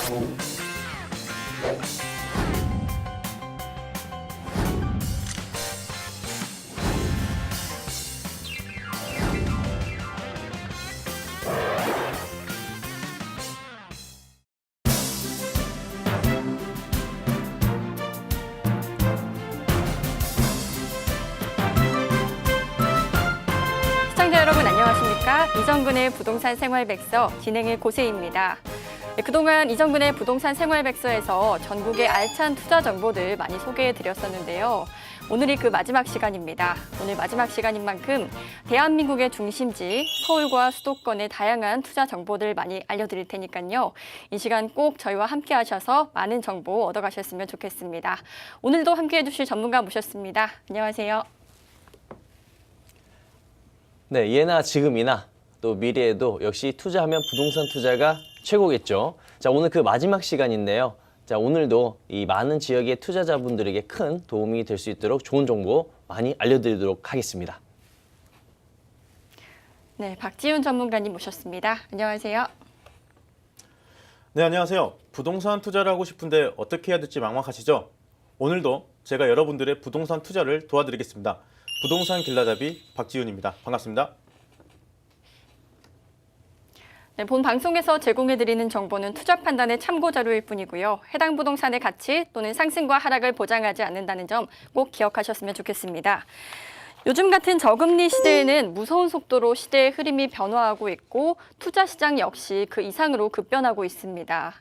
시청자 여러분 안녕하십니까? 이정근의 부동산 생활백서 진행의 고세희입니다. 그동안 이정근의 부동산 생활백서에서 전국의 알찬 투자 정보들 많이 소개해드렸었는데요. 오늘이 그 마지막 시간입니다. 오늘 마지막 시간인 만큼 대한민국의 중심지 서울과 수도권의 다양한 투자 정보들 많이 알려드릴 테니까요. 이 시간 꼭 저희와 함께 하셔서 많은 정보 얻어가셨으면 좋겠습니다. 오늘도 함께해 주실 전문가 모셨습니다. 안녕하세요. 네, 예나 지금이나 또 미래에도 역시 투자하면 부동산 투자가 최고겠죠. 자, 오늘 그 마지막 시간인데요. 자, 오늘도 이 많은 지역의 투자자분들에게 큰 도움이 될 수 있도록 좋은 정보 많이 알려드리도록 하겠습니다. 네, 박지훈 전문가님 모셨습니다. 안녕하세요. 네, 안녕하세요. 부동산 투자를 하고 싶은데 어떻게 해야 될지 막막하시죠? 오늘도 제가 여러분들의 부동산 투자를 도와드리겠습니다. 부동산 길라잡이 박지훈입니다. 반갑습니다. 네, 본 방송에서 제공해드리는 정보는 투자 판단의 참고 자료일 뿐이고요. 해당 부동산의 가치 또는 상승과 하락을 보장하지 않는다는 점 꼭 기억하셨으면 좋겠습니다. 요즘 같은 저금리 시대에는 무서운 속도로 시대의 흐름이 변화하고 있고 투자 시장 역시 그 이상으로 급변하고 있습니다.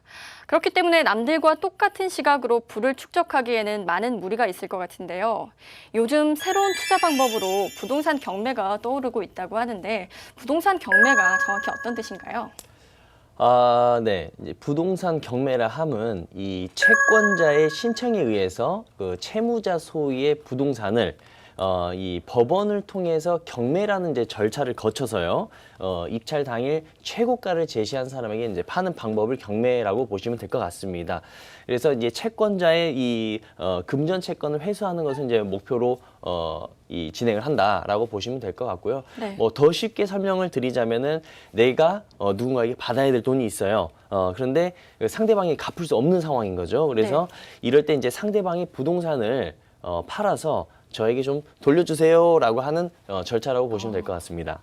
그렇기 때문에 남들과 똑같은 시각으로 부를 축적하기에는 많은 무리가 있을 것 같은데요. 요즘 새로운 투자 방법으로 부동산 경매가 떠오르고 있다고 하는데 부동산 경매가 정확히 어떤 뜻인가요? 네. 이제 부동산 경매라 함은 이 채권자의 신청에 의해서 그 채무자 소유의 부동산을 이 법원을 통해서 경매라는 이제 절차를 거쳐서요, 입찰 당일 최고가를 제시한 사람에게 이제 파는 방법을 경매라고 보시면 될 것 같습니다. 그래서 이제 채권자의 이 금전 채권을 회수하는 것을 이제 목표로 이 진행을 한다라고 보시면 될 것 같고요. 네. 뭐 더 쉽게 설명을 드리자면은 내가 누군가에게 받아야 될 돈이 있어요. 그런데 상대방이 갚을 수 없는 상황인 거죠. 그래서 이럴 때 이제 상대방이 부동산을 팔아서 저에게 좀 돌려주세요라고 하는 절차라고 보시면 될 것 같습니다.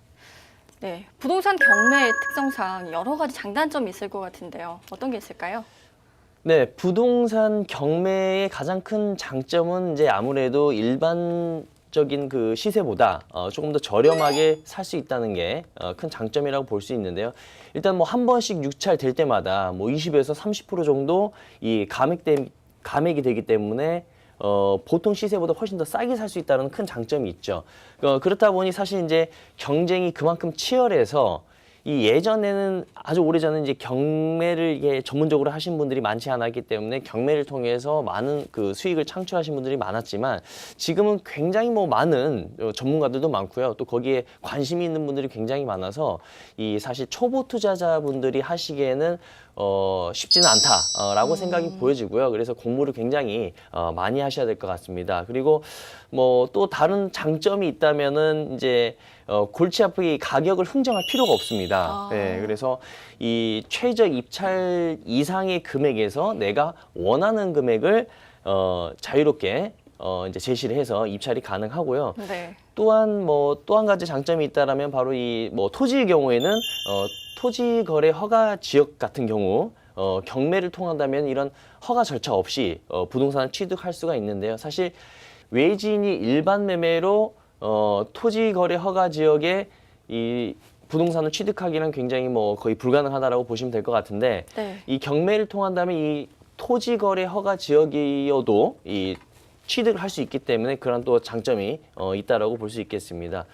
네, 부동산 경매의 특성상 여러 가지 장단점이 있을 것 같은데요. 어떤 게 있을까요? 네, 부동산 경매의 가장 큰 장점은 이제 아무래도 일반적인 그 시세보다 조금 더 저렴하게 살 수 있다는 게 큰 장점이라고 볼 수 있는데요. 일단 뭐 한 번씩 유찰될 때마다 뭐 20에서 30% 정도 이 감액이 되기 때문에 보통 시세보다 훨씬 더 싸게 살 수 있다는 큰 장점이 있죠. 그렇다 보니 사실 이제 경쟁이 그만큼 치열해서 이 예전에는 아주 오래전에 이제 경매를 이게 전문적으로 하신 분들이 많지 않았기 때문에 경매를 통해서 많은 그 수익을 창출하신 분들이 많았지만 지금은 굉장히 뭐 많은 전문가들도 많고요. 또 거기에 관심이 있는 분들이 굉장히 많아서 이 사실 초보 투자자분들이 하시기에는 쉽지는 않다라고 생각이 보여지고요. 그래서 공부를 굉장히 많이 하셔야 될 것 같습니다. 그리고 뭐 또 다른 장점이 있다면은 이제 골치 아프게 가격을 흥정할 필요가 없습니다. 네, 그래서 이 최저 입찰 이상의 금액에서 내가 원하는 금액을 자유롭게 이제 제시를 해서 입찰이 가능하고요. 네. 또한 뭐 또 한 가지 장점이 있다라면 바로 이 뭐 토지의 경우에는 토지 거래 허가 지역 같은 경우 경매를 통한다면 이런 허가 절차 없이 부동산을 취득할 수가 있는데요. 사실 외지인이 일반 매매로 토지 거래 허가 지역에 이 부동산을 취득하기는 굉장히 뭐 거의 불가능하다라고 보시면 될 것 같은데 네. 이 경매를 통한다면 이 토지 거래 허가 지역이어도 이 취득을 할 수 있기 때문에 그런 또 장점이 있다라고 볼 수 있겠습니다.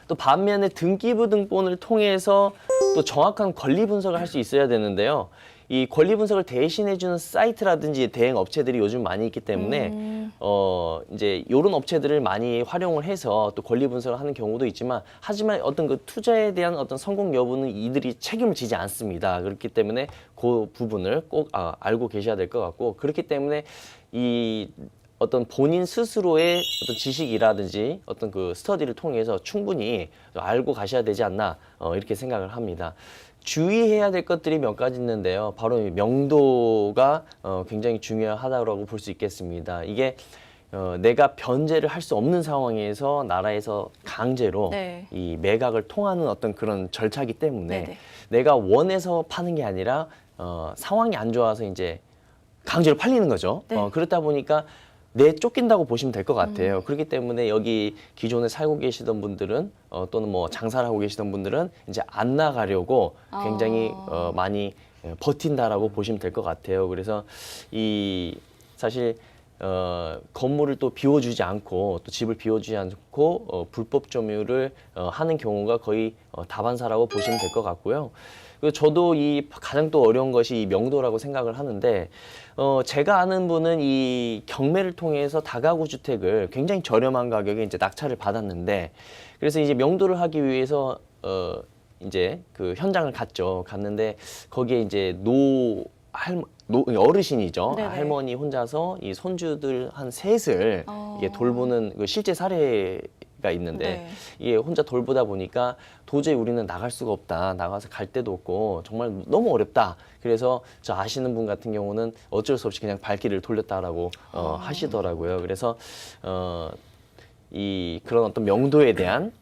또 반면에 등기부등본을 통해서 또 정확한 권리 분석을 할 수 있어야 되는데요. 이 권리 분석을 대신해주는 사이트라든지 대행 업체들이 요즘 많이 있기 때문에 이제 이런 업체들을 많이 활용을 해서 또 권리 분석을 하는 경우도 있지만 하지만 어떤 그 투자에 대한 어떤 성공 여부는 이들이 책임을 지지 않습니다. 그렇기 때문에 그 부분을 꼭 알고 계셔야 될 것 같고 그렇기 때문에 이 어떤 본인 스스로의 어떤 지식이라든지 어떤 그 스터디를 통해서 충분히 알고 가셔야 되지 않나 이렇게 생각을 합니다. 주의해야 될 것들이 몇 가지 있는데요. 바로 이 명도가 굉장히 중요하다고 볼 수 있겠습니다. 이게 내가 변제를 할 수 없는 상황에서 나라에서 강제로 네. 이 매각을 통하는 어떤 그런 절차이기 때문에 네네. 내가 원해서 파는 게 아니라 상황이 안 좋아서 이제 강제로 팔리는 거죠. 네. 그렇다 보니까 쫓긴다고 보시면 될 것 같아요. 그렇기 때문에 여기 기존에 살고 계시던 분들은 또는 뭐 장사를 하고 계시던 분들은 이제 안 나가려고 굉장히 많이 버틴다라고 보시면 될 것 같아요. 그래서 이 사실 건물을 또 비워주지 않고 또 집을 비워주지 않고 불법 점유를 하는 경우가 거의 다반사라고 보시면 될 것 같고요. 그리고 저도 이 가장 또 어려운 것이 이 명도라고 생각을 하는데 제가 아는 분은 이 경매를 통해서 다가구 주택을 굉장히 저렴한 가격에 이제 낙찰을 받았는데 그래서 이제 명도를 하기 위해서 이제 그 현장을 갔는데 거기에 이제 어르신이죠. 네네. 할머니 혼자서 이 손주들 한 셋을 이게 돌보는 그 실제 사례가 있는데 네. 이게 혼자 돌보다 보니까 도저히 우리는 나갈 수가 없다. 나가서 갈 데도 없고 정말 너무 어렵다. 그래서 저 아시는 분 같은 경우는 어쩔 수 없이 그냥 발길을 돌렸다라고 하시더라고요. 그래서 이 그런 어떤 명도에 대한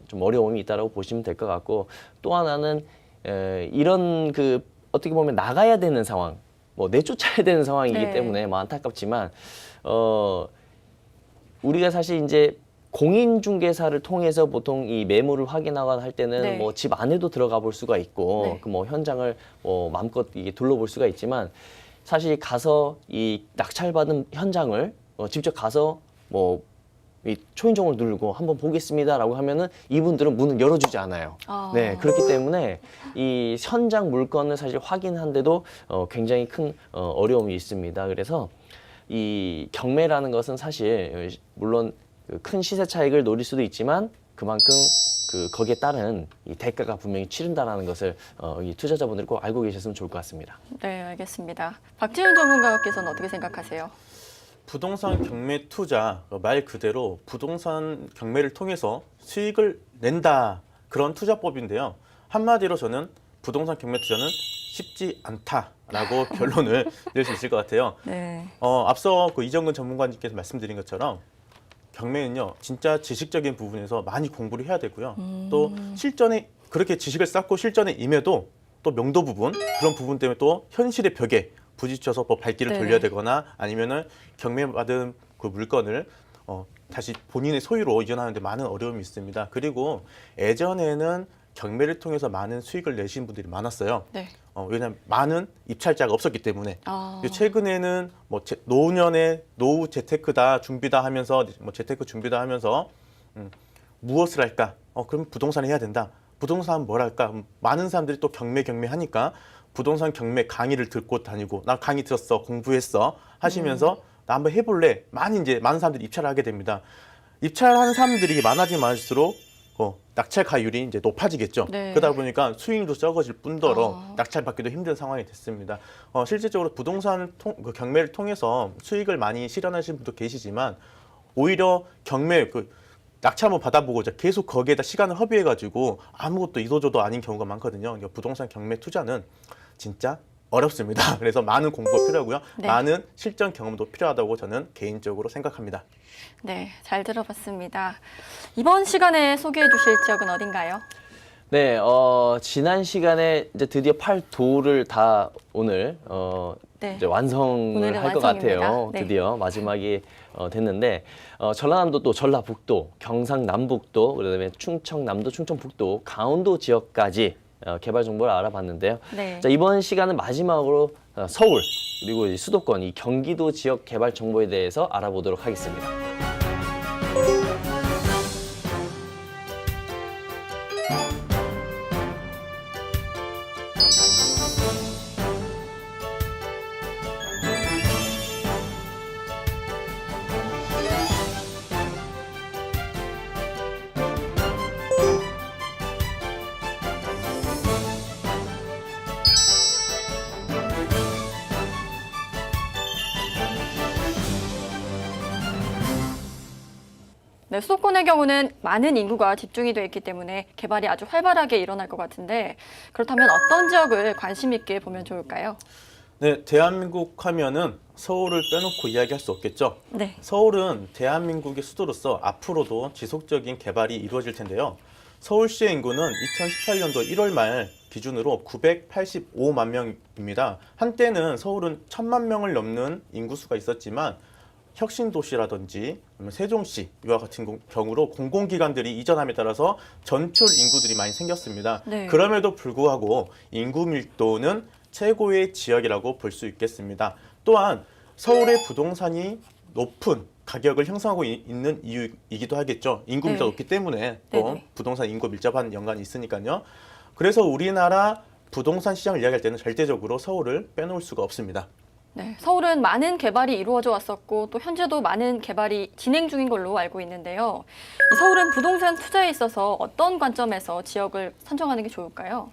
좀 어려움이 있다라고 보시면 될 것 같고 또 하나는 이런 그 어떻게 보면 나가야 되는 상황, 뭐 내쫓아야 되는 상황이기 네. 때문에 뭐 안타깝지만 우리가 사실 이제 공인중개사를 통해서 보통 이 매물을 확인하거나 할 때는 네. 뭐 집 안에도 들어가 볼 수가 있고 네. 그 뭐 현장을 마음껏 이게 둘러볼 수가 있지만 사실 가서 이 낙찰받은 현장을 직접 가서 뭐 이 초인종을 누르고 한번 보겠습니다라고 하면은 이분들은 문을 열어주지 않아요. 네, 그렇기 때문에 이 현장 물건을 사실 확인하는데도 굉장히 큰 어려움이 있습니다. 그래서 이 경매라는 것은 사실 물론 큰 시세 차익을 노릴 수도 있지만 그만큼 거기에 따른 이 대가가 분명히 치른다라는 것을 이 투자자분들이 꼭 알고 계셨으면 좋을 것 같습니다. 네, 알겠습니다. 박지훈 전문가께서는 어떻게 생각하세요? 부동산 경매 투자 말 그대로 부동산 경매를 통해서 수익을 낸다 그런 투자법인데요. 한마디로 저는 부동산 경매 투자는 쉽지 않다라고 결론을 낼 수 있을 것 같아요. 네. 앞서 이정근 전문가님께서 말씀드린 것처럼 경매는요 진짜 지식적인 부분에서 많이 공부를 해야 되고요. 또 실전에 그렇게 지식을 쌓고 실전에 임해도 또 명도 부분 그런 부분 때문에 또 현실의 벽에 부딪혀서 뭐 발길을 네네. 돌려야 되거나 아니면은 경매받은 그 물건을 다시 본인의 소유로 이전하는 데 많은 어려움이 있습니다. 그리고 예전에는 경매를 통해서 많은 수익을 내신 분들이 많았어요. 네. 왜냐하면 많은 입찰자가 없었기 때문에. 아. 최근에는 뭐 노년에 노후 재테크다 준비다 하면서 뭐 재테크 준비다 하면서 무엇을 할까? 그럼 부동산을 해야 된다. 부동산 뭘 할까? 많은 사람들이 또 경매 하니까 부동산 경매 강의를 듣고 다니고 나 강의 들었어 공부했어 하시면서 나 한번 해볼래 많은 사람들이 입찰을 하게 됩니다. 입찰하는 사람들이 많아지면 많을수록 낙찰 가율이 이제 높아지겠죠. 네. 그러다 보니까 수익도 적어질 뿐더러 낙찰 받기도 힘든 상황이 됐습니다. 실질적으로 부동산 경매를 통해서 수익을 많이 실현하시는 분도 계시지만 오히려 경매 낙찰 한번 받아보고 계속 거기에다 시간을 허비해가지고 아무것도 이도저도 아닌 경우가 많거든요. 부동산 경매 투자는 진짜 어렵습니다. 그래서 많은 공부가 필요하고요. 네. 많은 실전 경험도 필요하다고 저는 개인적으로 생각합니다. 네, 잘 들어봤습니다. 이번 시간에 소개해 주실 지역은 어딘가요? 네, 지난 시간에 이제 드디어 8도를 다 오늘 네. 이제 완성을 오늘은 할 것 완성입니다. 같아요. 네. 드디어 마지막이 됐는데 전라남도 또 전라북도, 경상남북도, 그다음에 충청남도, 충청북도, 강원도 지역까지 개발 정보를 알아봤는데요. 네. 자, 이번 시간은 마지막으로 서울 그리고 이 수도권, 이 경기도 지역 개발 정보에 대해서 알아보도록 하겠습니다. 네, 수도권의 경우는 많은 인구가 집중이 돼 있기 때문에 개발이 아주 활발하게 일어날 것 같은데 그렇다면 어떤 지역을 관심 있게 보면 좋을까요? 네, 대한민국 하면은 서울을 빼놓고 이야기할 수 없겠죠. 네. 서울은 서울은 대한민국의 수도로서 앞으로도 지속적인 개발이 이루어질 텐데요. 서울시의 인구는 2018년도 1월 말 기준으로 985만 명입니다. 한때는 서울은 1000만 명을 넘는 인구수가 있었지만 혁신도시라든지 세종시 이와 같은 경우로 공공기관들이 이전함에 따라서 전출 인구들이 많이 생겼습니다. 네. 그럼에도 불구하고 인구 밀도는 최고의 지역이라고 볼 수 있겠습니다. 또한 서울의 부동산이 높은 가격을 형성하고 있는 이유이기도 하겠죠. 인구 밀도가 네. 높기 때문에 또 네네. 부동산 인구 밀접한 연관이 있으니까요. 그래서 우리나라 부동산 시장을 이야기할 때는 절대적으로 서울을 빼놓을 수가 없습니다. 네, 서울은 많은 개발이 이루어져 왔었고 또 현재도 많은 개발이 진행 중인 걸로 알고 있는데요. 이 서울은 부동산 투자에 있어서 어떤 관점에서 지역을 선정하는 게 좋을까요?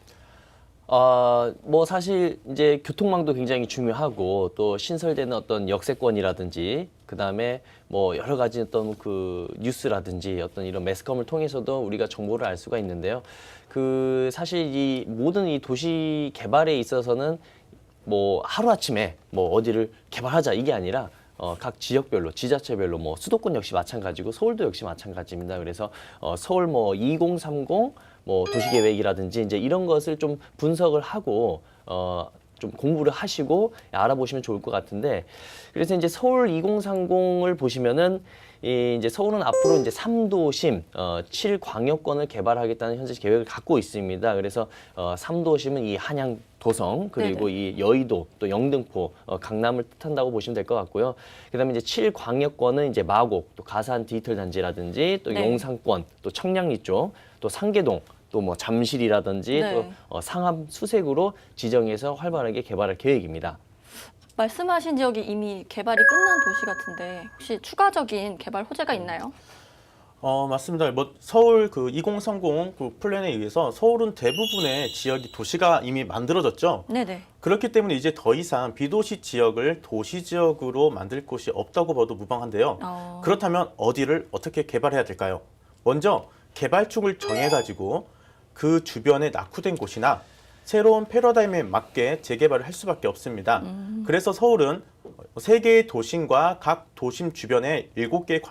뭐 사실 이제 교통망도 굉장히 중요하고 또 신설되는 어떤 역세권이라든지 그다음에 뭐 여러 가지 어떤 그 뉴스라든지 어떤 이런 매스컴을 통해서도 우리가 정보를 알 수가 있는데요. 그 사실 이 모든 이 도시 개발에 있어서는 뭐 하루아침에 뭐 어디를 개발하자 이게 아니라 각 지역별로, 지자체별로 뭐 수도권 역시 마찬가지고 서울도 역시 마찬가지입니다. 그래서 서울 뭐 2030 뭐 도시계획이라든지 이제 이런 것을 좀 분석을 하고 좀 공부를 하시고 알아보시면 좋을 것 같은데 그래서 이제 서울 2030을 보시면은 이제 서울은 앞으로 이제 3도심 7광역권을 개발하겠다는 현재 계획을 갖고 있습니다. 그래서 3도심은 이 한양 도성 그리고 네네. 이 여의도 또 영등포 강남을 뜻한다고 보시면 될 것 같고요. 그다음에 이제 7광역권은 이제 마곡 또 가산 디지털 단지라든지 또 네. 용산권 또 청량리 쪽 또 상계동 또 뭐 잠실이라든지 네. 또 상암 수색으로 지정해서 활발하게 개발할 계획입니다. 말씀하신 지역이 이미 개발이 끝난 도시 같은데 혹시 추가적인 개발 호재가 있나요? 맞습니다. 뭐 서울 그 2030 그 플랜에 의해서 서울은 대부분의 지역이 도시가 이미 만들어졌죠. 네네. 그렇기 때문에 이제 더 이상 비도시 지역을 도시 지역으로 만들 곳이 없다고 봐도 무방한데요. 그렇다면 어디를 어떻게 개발해야 될까요? 먼저 개발축을 정해가지고 그 주변에 낙후된 곳이나 새로운 패러다임에 맞게 재개발을 할 수밖에 없습니다. 그래서 서울은 3개의 도심과 각 도심 주변에 7개의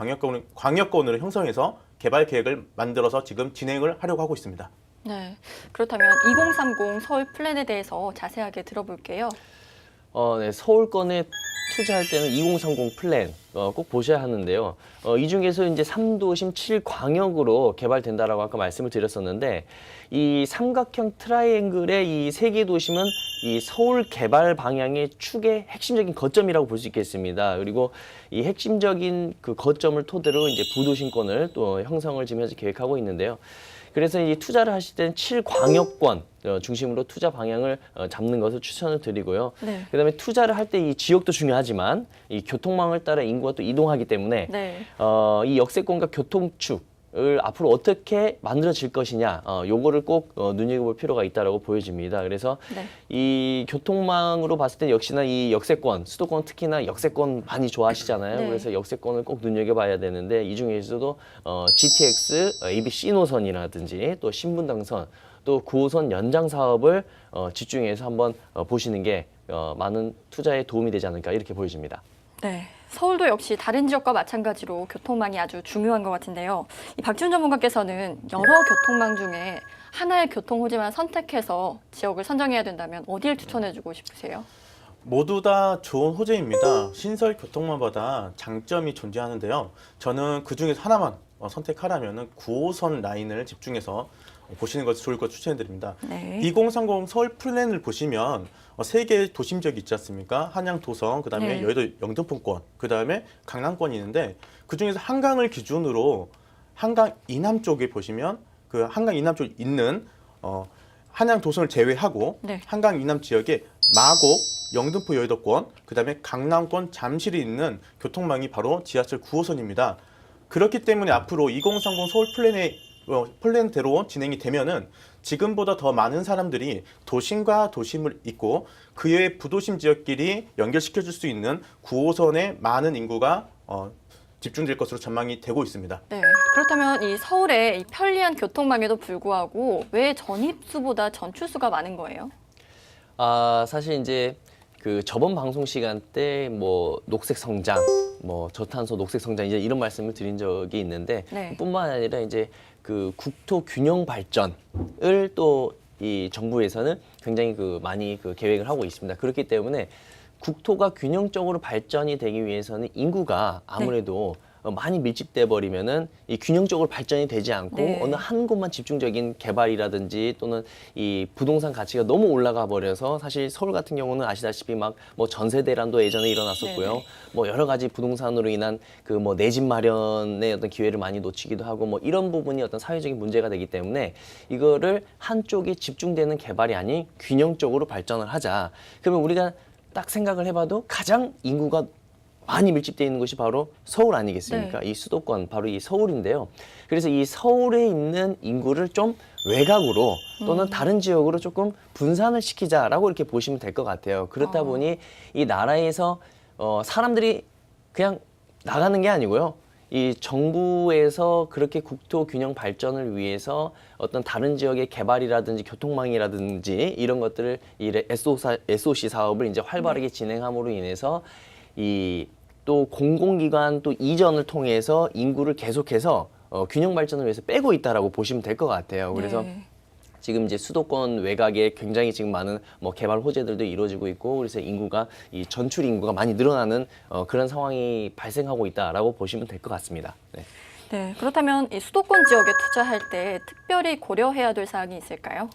광역권으로 형성해서 개발 계획을 만들어서 지금 진행을 하려고 하고 있습니다. 네. 그렇다면 2030 서울 플랜에 대해서 자세하게 들어볼게요. 네, 서울권에 투자할 때는 2030 플랜 꼭 보셔야 하는데요. 이 중에서 이제 3도심 7광역으로 개발된다라고 아까 말씀을 드렸었는데 이 삼각형 트라이앵글의 이 3개 도심은 이 서울 개발 방향의 축의 핵심적인 거점이라고 볼 수 있겠습니다. 그리고 이 핵심적인 그 거점을 토대로 이제 부도심권을 또 형성을 지금 현재 계획하고 있는데요. 그래서 이 투자를 하실 때는 7광역권 중심으로 투자 방향을 잡는 것을 추천을 드리고요. 네. 그다음에 투자를 할 때 이 지역도 중요하지만 이 교통망을 따라 인구가 또 이동하기 때문에 네. 이 역세권과 교통축을 앞으로 어떻게 만들어질 것이냐, 요거를 꼭 눈여겨볼 필요가 있다라고 보여집니다. 그래서 네. 이 교통망으로 봤을 때 역시나 이 역세권, 수도권 특히나 역세권 많이 좋아하시잖아요. 네. 그래서 역세권을 꼭 눈여겨봐야 되는데 이 중에서도 GTX, ABC 노선이라든지 또 신분당선, 또 9호선 연장 사업을 집중해서 한번 보시는 게 많은 투자에 도움이 되지 않을까 이렇게 보여집니다. 네. 서울도 역시 다른 지역과 마찬가지로 교통망이 아주 중요한 것 같은데요. 이 박지훈 전문가께서는 여러 교통망 중에 하나의 교통 호재만 선택해서 지역을 선정해야 된다면 어디를 추천해주고 싶으세요? 모두 다 좋은 호재입니다. 신설 교통망마다 장점이 존재하는데요. 저는 그 중에서 하나만 선택하라면 9호선 라인을 집중해서 보시는 것이 좋을 것 추천드립니다. 네. 2030 서울 플랜을 보시면 3개의 도심 지역이 있지 않습니까? 한양, 도성, 그다음에 네. 여의도 영등포권, 그다음에 강남권이 있는데 그중에서 한강을 기준으로 한강 이남 쪽에 보시면 그 한강 이남 쪽에 있는 한양, 도성을 제외하고 네. 한강 이남 지역에 마곡, 영등포, 여의도권, 그다음에 강남권, 잠실이 있는 교통망이 바로 지하철 9호선입니다. 그렇기 때문에 앞으로 2030 서울 플랜대로 진행이 되면은 지금보다 더 많은 사람들이 도심과 도심을 잇고 그의 부도심 지역끼리 연결시켜줄 수 있는 9호선에 많은 인구가 집중될 것으로 전망이 되고 있습니다. 네. 그렇다면 이 서울의 이 편리한 교통망에도 불구하고 왜 전입수보다 전출수가 많은 거예요? 사실 이제 그 저번 방송 시간 때 뭐 녹색 성장, 뭐 저탄소 녹색 성장 이제 이런 말씀을 드린 적이 있는데 네. 뿐만 아니라 이제 그 국토 균형 발전을 또 이 정부에서는 굉장히 그 많이 그 계획을 하고 있습니다. 그렇기 때문에 국토가 균형적으로 발전이 되기 위해서는 인구가 아무래도 많이 밀집돼 버리면은 이 균형적으로 발전이 되지 않고 네. 어느 한 곳만 집중적인 개발이라든지 또는 이 부동산 가치가 너무 올라가 버려서 사실 서울 같은 경우는 아시다시피 막 뭐 전세 대란도 예전에 일어났었고요. 네네. 뭐 여러 가지 부동산으로 인한 그 뭐 내 집 마련의 어떤 기회를 많이 놓치기도 하고 뭐 이런 부분이 어떤 사회적인 문제가 되기 때문에 이거를 한쪽에 집중되는 개발이 아닌 균형적으로 발전을 하자. 그러면 우리가 딱 생각을 해봐도 가장 인구가 많이 밀집되어 있는 곳이 바로 서울 아니겠습니까? 네. 이 수도권 바로 이 서울인데요. 그래서 이 서울에 있는 인구를 좀 외곽으로 또는 다른 지역으로 조금 분산을 시키자라고 이렇게 보시면 될 것 같아요. 그렇다 보니 이 나라에서 사람들이 그냥 나가는 게 아니고요. 이 정부에서 그렇게 국토 균형 발전을 위해서 어떤 다른 지역의 개발이라든지 교통망이라든지 이런 것들을 이 SOC 사업을 이제 활발하게 진행함으로 인해서 이 또 공공기관 또 이전을 통해서 인구를 계속해서 균형 발전을 위해서 빼고 있다라고 보시면 될 것 같아요. 그래서 네. 지금 이제 수도권 외곽에 굉장히 지금 많은 뭐 개발 호재들도 이루어지고 있고 그래서 인구가 이 전출 인구가 많이 늘어나는 그런 상황이 발생하고 있다라고 보시면 될 것 같습니다. 네. 네. 그렇다면 이 수도권 지역에 투자할 때 특별히 고려해야 될 사항이 있을까요?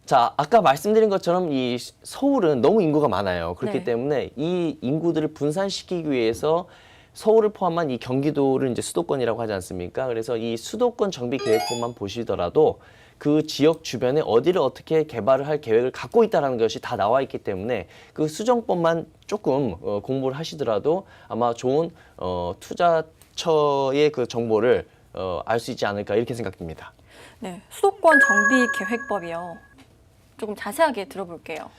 자, 아까 말씀드린 것처럼 이 서울은 너무 인구가 많아요. 그렇기 네. 때문에 이 인구들을 분산시키기 위해서 서울을 포함한 이 경기도를 이제 수도권이라고 하지 않습니까? 그래서 이 수도권 정비 계획본만 보시더라도 그 지역 주변에 어디를 어떻게 개발을 할 계획을 갖고 있다는 것이 다 나와 있기 때문에 그 수정법만 조금 공부를 하시더라도 아마 좋은 투자처의 그 정보를 알 수 있지 않을까 이렇게 생각됩니다. 네. 수도권 정비 계획법이요. 조금 자세하게 들어볼게요.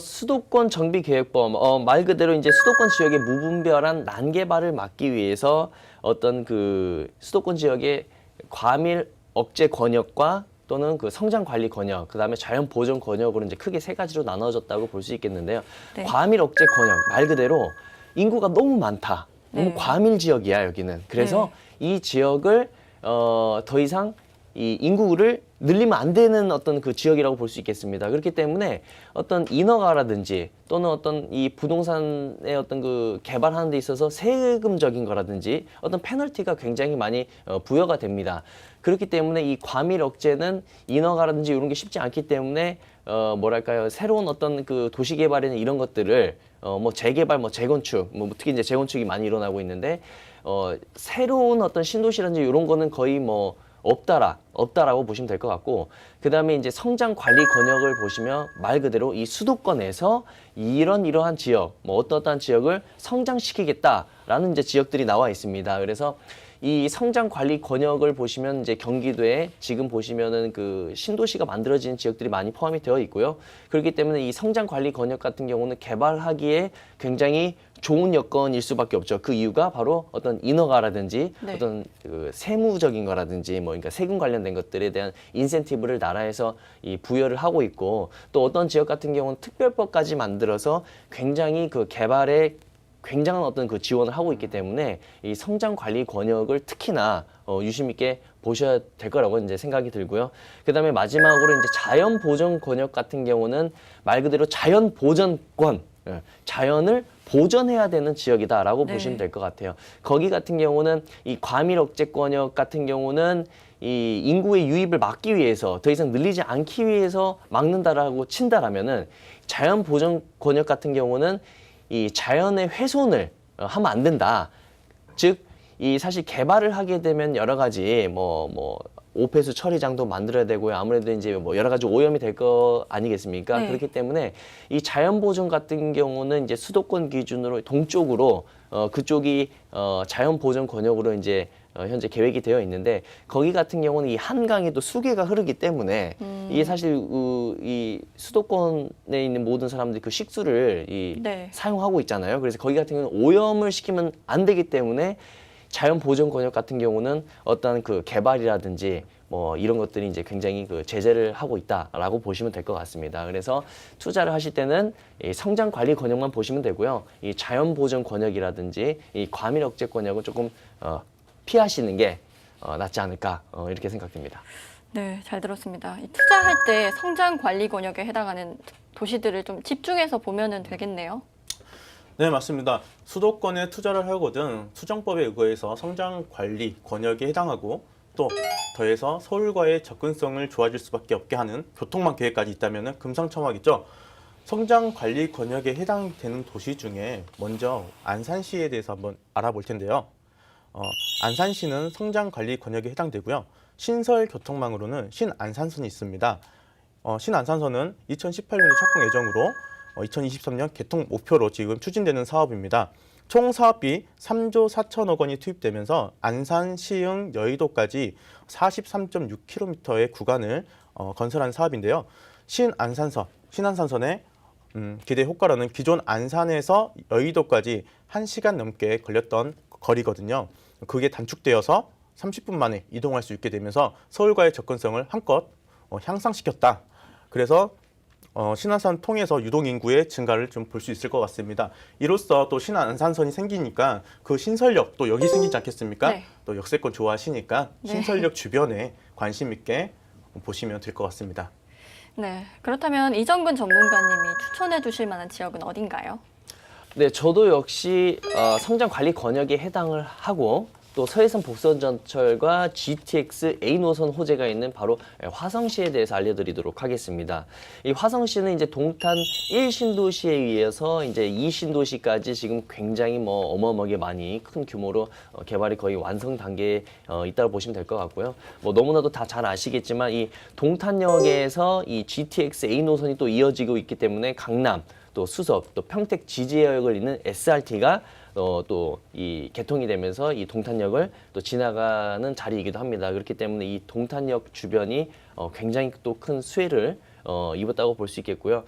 수도권 정비 계획법, 말 그대로 이제 수도권 지역의 무분별한 난개발을 막기 위해서 어떤 그 수도권 지역의 과밀 억제 권역과 또는 그 성장 관리 권역, 그 다음에 자연 보존 권역으로 이제 크게 세 가지로 나눠졌다고 볼 수 있겠는데요. 네. 과밀 억제 권역, 말 그대로 인구가 너무 많다. 너무 네. 과밀 지역이야, 여기는. 그래서 이 지역을, 더 이상 이 인구를 늘리면 안 되는 어떤 그 지역이라고 볼 수 있겠습니다. 그렇기 때문에 어떤 인허가라든지 또는 어떤 이 부동산의 어떤 그 개발하는 데 있어서 세금적인 거라든지 어떤 페널티가 굉장히 많이 부여가 됩니다. 그렇기 때문에 이 과밀 억제는 인허가라든지 이런 게 쉽지 않기 때문에 뭐랄까요, 새로운 어떤 그 도시 개발이나 이런 것들을 뭐 재개발, 뭐 재건축, 뭐 특히 이제 재건축이 많이 일어나고 있는데 새로운 어떤 신도시라든지 이런 거는 거의 뭐 없다라고 보시면 될 것 같고, 그 다음에 이제 성장 관리 권역을 보시면 말 그대로 이 수도권에서 이러한 지역, 뭐 어떠한 지역을 성장시키겠다라는 이제 지역들이 나와 있습니다. 그래서 이 성장 관리 권역을 보시면 이제 경기도에 지금 보시면은 그 신도시가 만들어지는 지역들이 많이 포함이 되어 있고요. 그렇기 때문에 이 성장 관리 권역 같은 경우는 개발하기에 굉장히 좋은 여건일 수밖에 없죠. 그 이유가 바로 어떤 인허가라든지 네. 어떤 그 세무적인 거라든지 뭐 그러니까 세금 관련된 것들에 대한 인센티브를 나라에서 이 부여를 하고 있고, 또 어떤 지역 같은 경우는 특별법까지 만들어서 굉장히 그 개발에 굉장한 어떤 그 지원을 하고 있기 때문에 이 성장 관리 권역을 특히나 유심 있게 보셔야 될 거라고 이제 생각이 들고요. 그다음에 마지막으로 이제 자연 보전 권역 같은 경우는 말 그대로 자연 보전권, 자연을 보전해야 되는 지역이다라고 네. 보시면 될 것 같아요. 거기 같은 경우는 이 과밀 억제 권역 같은 경우는 이 인구의 유입을 막기 위해서 더 이상 늘리지 않기 위해서 막는다라고 친다라면은 자연 보전 권역 같은 경우는 이 자연의 훼손을 하면 안 된다. 즉, 이 사실 개발을 하게 되면 여러 가지 뭐 오폐수 처리장도 만들어야 되고요. 아무래도 이제 뭐 여러 가지 오염이 될 거 아니겠습니까? 네. 그렇기 때문에 이 자연 보존 같은 경우는 이제 수도권 기준으로 동쪽으로 그쪽이 자연 보존 권역으로 이제 현재 계획이 되어 있는데, 거기 같은 경우는 이 한강에도 수계가 흐르기 때문에 이게 사실 이 수도권에 있는 모든 사람들이 그 식수를 네. 사용하고 있잖아요. 그래서 거기 같은 경우는 오염을 시키면 안 되기 때문에 자연 보존 권역 같은 경우는 어떤 그 개발이라든지 뭐 이런 것들이 이제 굉장히 그 제재를 하고 있다라고 보시면 될 것 같습니다. 그래서 투자를 하실 때는 이 성장 관리 권역만 보시면 되고요. 이 자연 보존 권역이라든지 이 과밀 억제 권역은 조금 피하시는 게 낫지 않을까 이렇게 생각됩니다. 네, 잘 들었습니다. 이 투자할 때 성장 관리 권역에 해당하는 도시들을 좀 집중해서 보면은 되겠네요. 네, 맞습니다. 수도권에 투자를 하거든 수정법에 의거해서 성장 관리 권역에 해당하고 또 더해서 서울과의 접근성을 좋아질 수밖에 없게 하는 교통망 계획까지 있다면 금상첨화겠죠. 성장 관리 권역에 해당되는 도시 중에 먼저 안산시에 대해서 한번 알아볼 텐데요. 안산시는 성장 관리 권역에 해당되고요. 신설 교통망으로는 신안산선이 있습니다. 신안산선은 2018년에 착공 예정으로 2023년 개통 목표로 지금 추진되는 사업입니다. 총 사업비 3조 4천억 원이 투입되면서 안산, 시흥, 여의도까지 43.6km의 구간을 건설한 사업인데요. 신안산선의 기대 효과로는 기존 안산에서 여의도까지 1시간 넘게 걸렸던 거리거든요. 그게 단축되어서 30분 만에 이동할 수 있게 되면서 서울과의 접근성을 한껏 향상시켰다. 그래서 신안산 통해서 유동 인구의 증가를 좀 볼 수 있을 것 같습니다. 이로써 또 신안산선이 생기니까 그 신설역 또 여기 생기지 않겠습니까? 네. 또 역세권 좋아하시니까 네. 신설역 주변에 관심 있게 보시면 될 것 같습니다. 네, 그렇다면 이정근 전문가님이 추천해 주실 만한 지역은 어딘가요? 네, 저도 역시 성장 관리 권역에 해당을 하고 또 서해선 복선전철과 GTX A 노선 호재가 있는 바로 화성시에 대해서 알려드리도록 하겠습니다. 이 화성시는 이제 동탄 1신도시에 의해서 이제 2신도시까지 지금 굉장히 뭐 어마어마하게 많이 큰 규모로 개발이 거의 완성 단계에 있다고 보시면 될 것 같고요. 뭐 너무나도 다 잘 아시겠지만 이 동탄역에서 이 GTX A 노선이 또 이어지고 있기 때문에 강남, 또 수서, 또 평택 지지역을 잇는 SRT가 또 이 개통이 되면서 이 동탄역을 또 지나가는 자리이기도 합니다. 그렇기 때문에 이 동탄역 주변이 굉장히 또 큰 수혜를 입었다고 볼 수 있겠고요.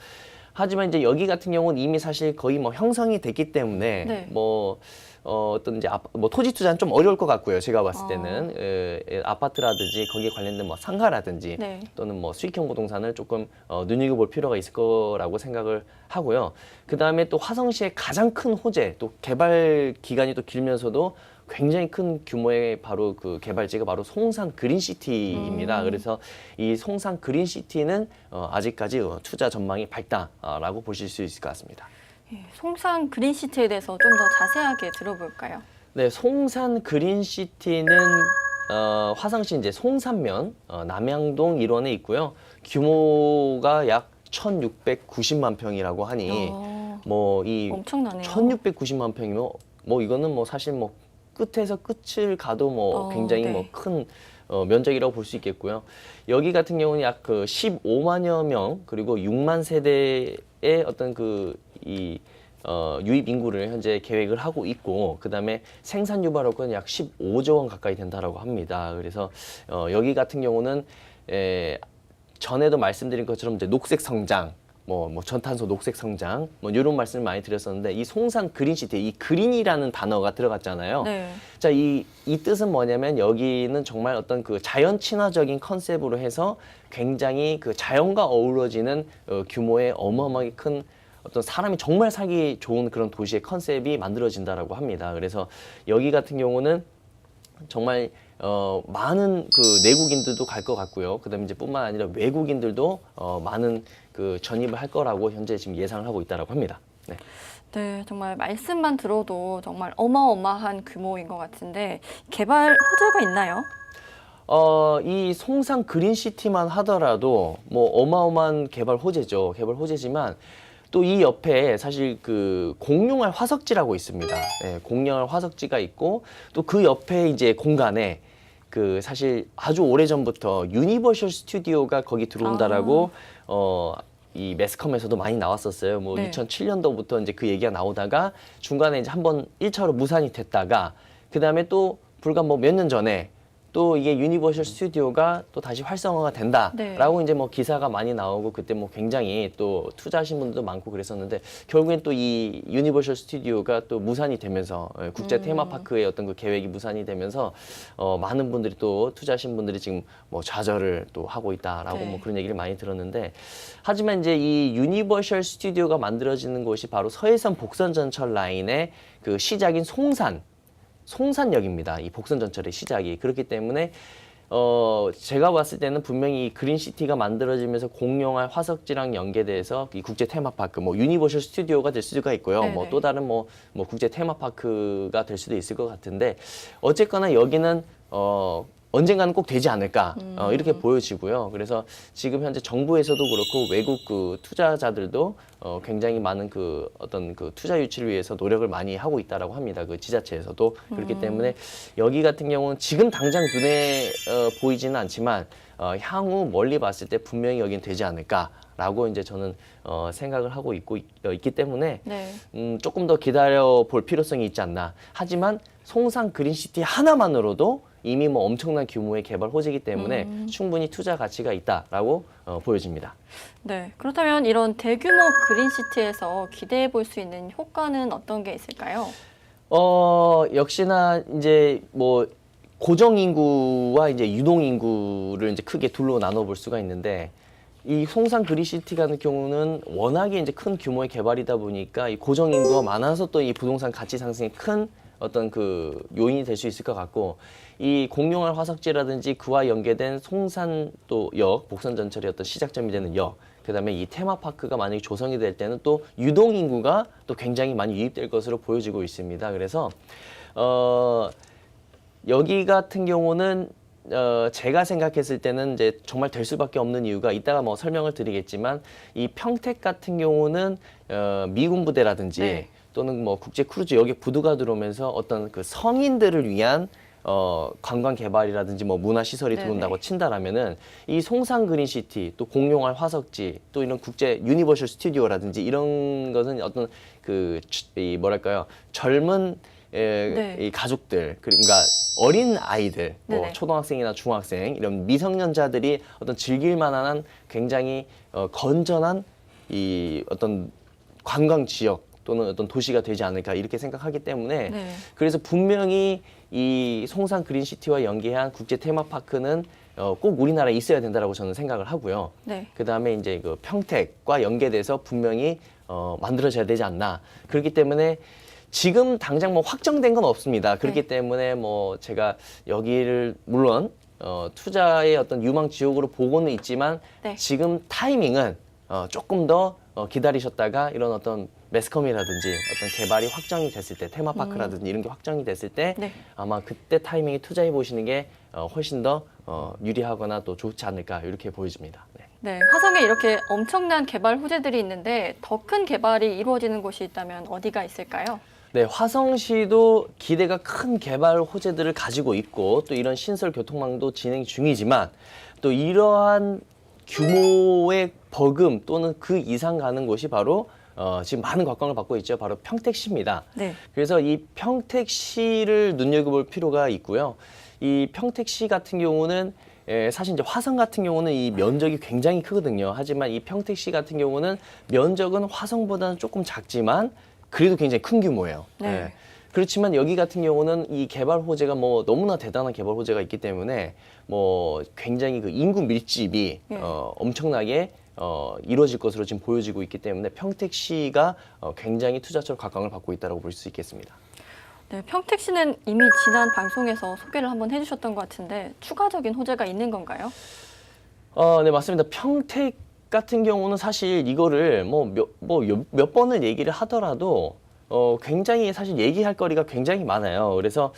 하지만 이제 여기 같은 경우는 이미 사실 거의 뭐 형성이 됐기 때문에 네. 뭐 어떤 이제 뭐 토지 투자는 좀 어려울 것 같고요. 제가 봤을 때는 아파트라든지 거기에 관련된 뭐 상가라든지 네. 또는 뭐 수익형 부동산을 조금 눈여겨볼 필요가 있을 거라고 생각을 하고요. 그 다음에 또 화성시의 가장 큰 호재, 또 개발 기간이 또 길면서도 굉장히 큰 규모의 바로 그 개발지가 바로 송산 그린시티입니다. 그래서 이 송산 그린시티는 아직까지 투자 전망이 밝다라고 보실 수 있을 것 같습니다. 예, 송산 그린시티에 대해서 좀 더 자세하게 들어볼까요? 네, 송산 그린시티는 화성시 이제 송산면 남양동 일원에 있고요. 규모가 약 1,690만 평이라고 하니 뭐 이 엄청나네요. 1,690만 평이면 뭐 이거는 뭐 사실 뭐 끝에서 끝을 가도 뭐 굉장히 네. 뭐 큰 면적이라고 볼 수 있겠고요. 여기 같은 경우는 약 그 15만여 명 그리고 6만 세대의 어떤 유입 인구를 현재 계획을 하고 있고 그다음에 생산 유발효과는 약 15조 원 가까이 된다라고 합니다. 그래서 여기 같은 경우는 전에도 말씀드린 것처럼 이제 녹색 성장 뭐 전탄소 녹색 성장 뭐 이런 말씀을 많이 드렸었는데 이 송산 그린시티 이 그린이라는 단어가 들어갔잖아요. 네. 자, 이 뜻은 뭐냐면 여기는 정말 어떤 그 자연 친화적인 컨셉으로 해서 굉장히 그 자연과 어우러지는 규모의 어마어마하게 큰 어떤 사람이 정말 살기 좋은 그런 도시의 컨셉이 만들어진다라고 합니다. 그래서 여기 같은 경우는 정말 많은 그 내국인들도 갈 것 같고요. 그다음에 이제 뿐만 아니라 외국인들도 많은 그 전입을 할 거라고 현재 지금 예상을 하고 있다라고 합니다. 네. 네, 정말 말씀만 들어도 정말 어마어마한 규모인 것 같은데 개발 호재가 있나요? 이 송산 그린시티만 하더라도 뭐 어마어마한 개발 호재죠. 개발 호재지만 또 이 옆에 사실 그 공룡알 화석지라고 있습니다. 네, 공룡알 화석지가 있고 또 그 옆에 이제 공간에 그 사실 아주 오래 전부터 유니버셜 스튜디오가 거기 들어온다라고 이 매스컴에서도 많이 나왔었어요. 뭐 네. 2007년도부터 이제 그 얘기가 나오다가 중간에 이제 한번 1차로 무산이 됐다가 그 다음에 또 불과 뭐 몇 년 전에 또 이게 유니버셜 스튜디오가 또 다시 활성화가 된다라고 이제 뭐 기사가 많이 나오고 그때 뭐 굉장히 또 투자하신 분들도 많고 그랬었는데 결국엔 또 이 유니버셜 스튜디오가 또 무산이 되면서 국제 테마파크의 어떤 그 계획이 무산이 되면서 많은 분들이 또 투자하신 분들이 지금 뭐 좌절을 또 하고 있다라고 뭐 그런 얘기를 많이 들었는데 하지만 이제 이 유니버셜 스튜디오가 만들어지는 곳이 바로 서해선 복선전철 라인의 그 시작인 송산역입니다. 이 복선전철의 시작이. 그렇기 때문에 제가 봤을 때는 분명히 이 그린시티가 만들어지면서 공룡알 화석지랑 연계돼서 이 국제 테마파크, 뭐 유니버셜 스튜디오가 될 수가 있고요. 뭐 또 다른 뭐 국제 테마파크가 될 수도 있을 것 같은데 어쨌거나 여기는 언젠가는 꼭 되지 않을까 이렇게 보여지고요. 그래서 지금 현재 정부에서도 그렇고 외국 그 투자자들도 굉장히 많은 그 어떤 그 투자 유치를 위해서 노력을 많이 하고 있다라고 합니다. 그 지자체에서도 그렇기 때문에 여기 같은 경우는 지금 당장 눈에 보이지는 않지만 향후 멀리 봤을 때 분명히 여긴 되지 않을까라고 이제 저는 생각을 하고 있기 때문에 조금 더 기다려 볼 필요성이 있지 않나. 하지만 송산 그린시티 하나만으로도 이미 뭐 엄청난 규모의 개발 호재이기 때문에 충분히 투자 가치가 있다라고 보여집니다. 네, 그렇다면 이런 대규모 그린시티에서 기대해 볼 수 있는 효과는 어떤 게 있을까요? 역시나 이제 뭐 고정 인구와 이제 유동 인구를 이제 크게 둘로 나눠 볼 수가 있는데 이 송산 그린시티 같은 경우는 워낙에 이제 큰 규모의 개발이다 보니까 이 고정 인구가 많아서 또 이 부동산 가치 상승에 큰 어떤 그 요인이 될 수 있을 것 같고 이 공룡알 화석지라든지 그와 연계된 송산 또 역, 복선전철의 어떤 시작점이 되는 역, 그다음에 이 테마파크가 만약에 조성이 될 때는 또 유동 인구가 또 굉장히 많이 유입될 것으로 보여지고 있습니다. 그래서 여기 같은 경우는 제가 생각했을 때는 이제 정말 될 수밖에 없는 이유가 이따가 뭐 설명을 드리겠지만 이 평택 같은 경우는 미군 부대라든지 또는 뭐 국제 크루즈 여기 부두가 들어오면서 어떤 그 성인들을 위한 관광 개발이라든지 뭐 문화 시설이 들어온다고 친다라면은 이 송산 그린시티 또 공룡알 화석지 또 이런 국제 유니버셜 스튜디오라든지 이런 것은 어떤 이 뭐랄까요 젊은 이 가족들 그러니까 어린 아이들 뭐 초등학생이나 중학생 이런 미성년자들이 어떤 즐길 만한 굉장히 건전한 이 어떤 관광 지역 또는 어떤 도시가 되지 않을까 이렇게 생각하기 때문에 그래서 분명히 이 송산 그린시티와 연계한 국제 테마파크는 꼭 우리나라에 있어야 된다라고 저는 생각을 하고요. 그 다음에 이제 그 평택과 연계돼서 분명히 만들어져야 되지 않나. 그렇기 때문에 지금 당장 뭐 확정된 건 없습니다. 그렇기 때문에 뭐 제가 여기를 물론 투자의 어떤 유망 지역으로 보고는 있지만 지금 타이밍은 조금 더 기다리셨다가 이런 어떤 매스컴이라든지 어떤 개발이 확정이 됐을 때 테마파크라든지 이런 게 확정이 됐을 때 아마 그때 타이밍에 투자해 보시는 게 훨씬 더 유리하거나 또 좋지 않을까 이렇게 보여집니다. 네, 화성에 이렇게 엄청난 개발 호재들이 있는데 더 큰 개발이 이루어지는 곳이 있다면 어디가 있을까요? 네, 화성시도 기대가 큰 개발 호재들을 가지고 있고 또 이런 신설 교통망도 진행 중이지만 또 이러한 규모의 버금 또는 그 이상 가는 곳이 바로 지금 많은 각광을 받고 있죠. 바로 평택시입니다. 그래서 이 평택시를 눈여겨볼 필요가 있고요. 이 평택시 같은 경우는 사실 이제 화성 같은 경우는 이 면적이 굉장히 크거든요. 하지만 이 평택시 같은 경우는 면적은 화성보다는 조금 작지만 그래도 굉장히 큰 규모예요. 그렇지만 여기 같은 경우는 이 개발 호재가 뭐 너무나 대단한 개발 호재가 있기 때문에 뭐 굉장히 그 인구 밀집이 엄청나게 이루어질 것으로 지금 보여지고 있기 때문에 평택시가 굉장히 투자처로 각광을 받고 있다고 볼 수 있겠습니다. 네, 평택시는 이미 지난 방송에서 소개를 한번 해주셨던 것 같은데 추가적인 호재가 있는 건가요? 네, 맞습니다. 평택 같은 경우는 사실 이거를 몇 번을 얘기를 하더라도 굉장히 사실 얘기할 거리가 굉장히 많아요. 그래서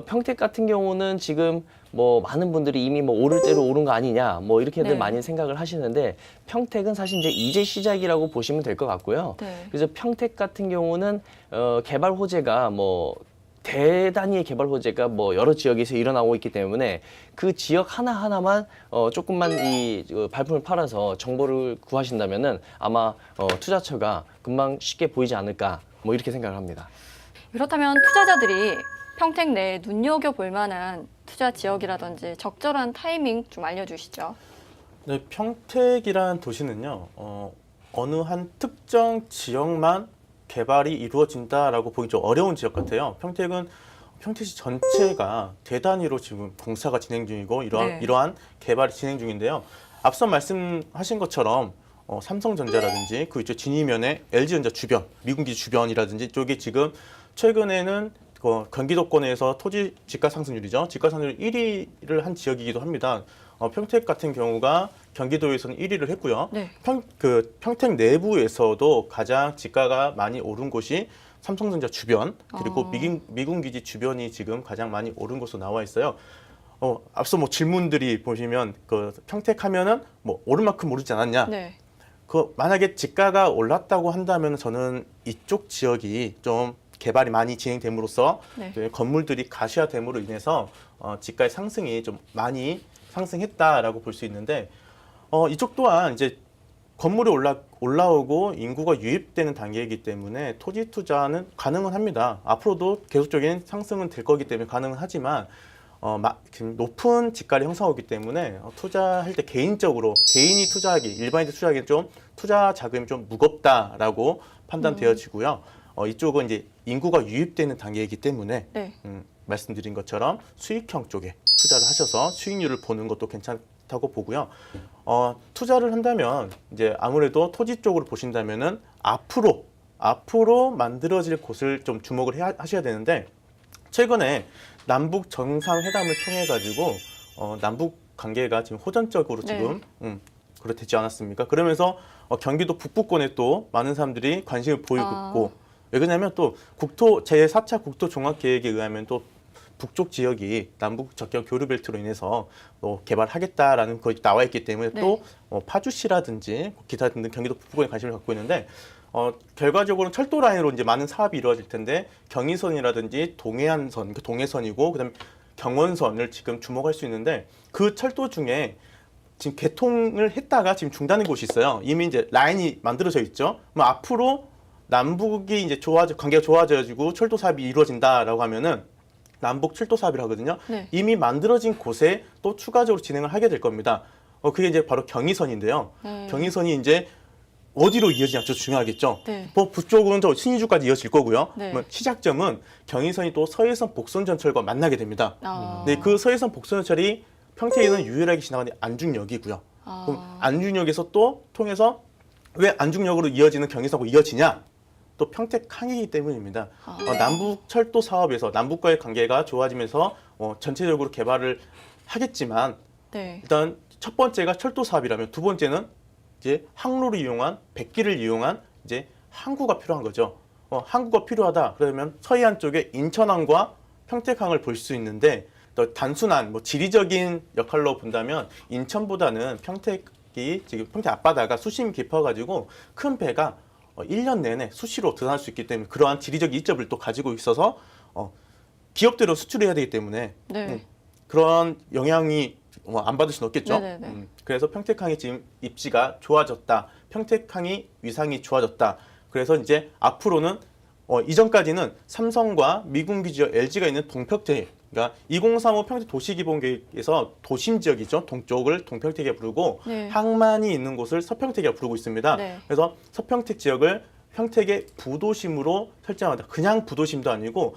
평택 같은 경우는 지금 뭐 많은 분들이 이미 뭐 오를 대로 오른 거 아니냐 뭐 이렇게들 많이 생각을 하시는데 평택은 사실 이제 시작이라고 보시면 될 것 같고요. 그래서 평택 같은 경우는 개발 호재가 뭐 대단히 개발 호재가 뭐 여러 지역에서 일어나고 있기 때문에 그 지역 하나하나만 조금만 이 발품을 팔아서 정보를 구하신다면은 아마 투자처가 금방 쉽게 보이지 않을까 뭐 이렇게 생각을 합니다. 그렇다면 투자자들이 평택 내에 눈여겨볼 만한 투자 지역이라든지 적절한 타이밍 좀 알려주시죠. 네, 평택이란 도시는요, 어느 한 특정 지역만 개발이 이루어진다라고 보기 좀 어려운 지역 같아요. 평택시 전체가 대단위로 지금 공사가 진행 중이고 네. 이러한 개발이 진행 중인데요. 앞서 말씀하신 것처럼 삼성전자라든지 그 이쪽 진이면에 LG전자 주변, 미군기지 주변이라든지 쪽이 지금 최근에는 경기도권에서 토지 집가 상승률이죠. 집가 상승률 1위를 한 지역이기도 합니다. 평택 같은 경우가 경기도에서는 1위를 했고요. 네. 평택 내부에서도 가장 집가가 많이 오른 곳이 삼성전자 주변 그리고 미군기지 주변이 지금 가장 많이 오른 것으로 나와 있어요. 앞서 뭐 질문들이 보시면 그 평택하면은 뭐 오른 만큼 오르지 않았냐? 네. 그 만약에 집가가 올랐다고 한다면 저는 이쪽 지역이 좀 개발이 많이 진행됨으로써 네. 이제 건물들이 가시화됨으로 인해서 집가의 상승이 좀 많이 상승했다라고 볼 수 있는데 이쪽 또한 이제 건물이 올라오고 인구가 유입되는 단계이기 때문에 토지 투자는 가능은 합니다. 앞으로도 계속적인 상승은 될 거기 때문에 가능은 하지만 높은 집가를 형성하기 때문에 투자할 때 개인적으로 개인이 투자하기 일반인들 투자하기는 좀 투자 자금이 좀 무겁다라고 판단되어지고요. 이쪽은 이제 인구가 유입되는 단계이기 때문에 네. 말씀드린 것처럼 수익형 쪽에 투자를 하셔서 수익률을 보는 것도 괜찮다고 보고요. 투자를 한다면 이제 아무래도 토지 쪽으로 보신다면은 앞으로 만들어질 곳을 좀 주목을 하셔야 되는데 최근에 남북 정상회담을 통해 가지고 남북 관계가 지금 호전적으로 지금 그렇지 않았습니까? 그러면서 경기도 북부권에 또 많은 사람들이 관심을 보이고 있고 왜 그러냐면 또 제4차 국토종합계획에 의하면 또 북쪽 지역이 남북 접경 교류벨트로 인해서 또 개발하겠다라는 것이 나와 있기 때문에 네. 또 파주시라든지 기타 등등 경기도 북부권에 관심을 갖고 있는데 결과적으로는 철도 라인으로 이제 많은 사업이 이루어질 텐데 경의선이라든지 동해안선, 그 동해선이고 그다음에 경원선을 지금 주목할 수 있는데 그 철도 중에 지금 개통을 했다가 지금 중단된 곳이 있어요. 이미 이제 라인이 만들어져 있죠. 그럼 앞으로 남북이 이제 관계가 좋아져가지고 철도 사업이 이루어진다라고 하면은 남북 철도 사업이라 하거든요. 네. 이미 만들어진 곳에 또 추가적으로 진행을 하게 될 겁니다. 그게 이제 바로 경의선인데요. 경의선이 이제 어디로 이어지냐 저 중요하겠죠. 네. 북쪽은 저 신의주까지 이어질 거고요. 네. 그러면 시작점은 경의선이 또 서해선 복선전철과 만나게 됩니다. 네, 그 서해선 복선전철이 평택에는 유일하게 지나가는 안중역이고요. 그럼 안중역에서 또 통해서 왜 안중역으로 이어지는 경의선하고 이어지냐? 또 평택항이기 때문입니다. 남북 철도 사업에서 남북과의 관계가 좋아지면서 전체적으로 개발을 하겠지만 네. 일단 첫 번째가 철도 사업이라면 두 번째는 이제 항로를 이용한 백기를 이용한 이제 항구가 필요한 거죠. 항구가 필요하다 그러면 서해안 쪽에 인천항과 평택항을 볼 수 있는데 또 단순한 뭐 지리적인 역할로 본다면 인천보다는 평택이 지금 평택 앞바다가 수심이 깊어가지고 큰 배가 1년 내내 수시로 드러날 수 있기 때문에 그러한 지리적 이점을 또 가지고 있어서 기업대로 수출해야 되기 때문에 네. 그런 영향이 안 받을 수는 없겠죠. 네네네. 그래서 평택항이 지금 입지가 좋아졌다. 평택항이 위상이 좋아졌다. 그래서 이제 앞으로는 이전까지는 삼성과 미군기지와 LG가 있는 동평택, 그러니까 2035 평택 도시기본계획에서 도심 지역이죠. 동쪽을 동평택이라 부르고 네. 항만이 있는 곳을 서평택이라 부르고 있습니다. 네. 그래서 서평택 지역을 평택의 부도심으로 설정한다. 그냥 부도심도 아니고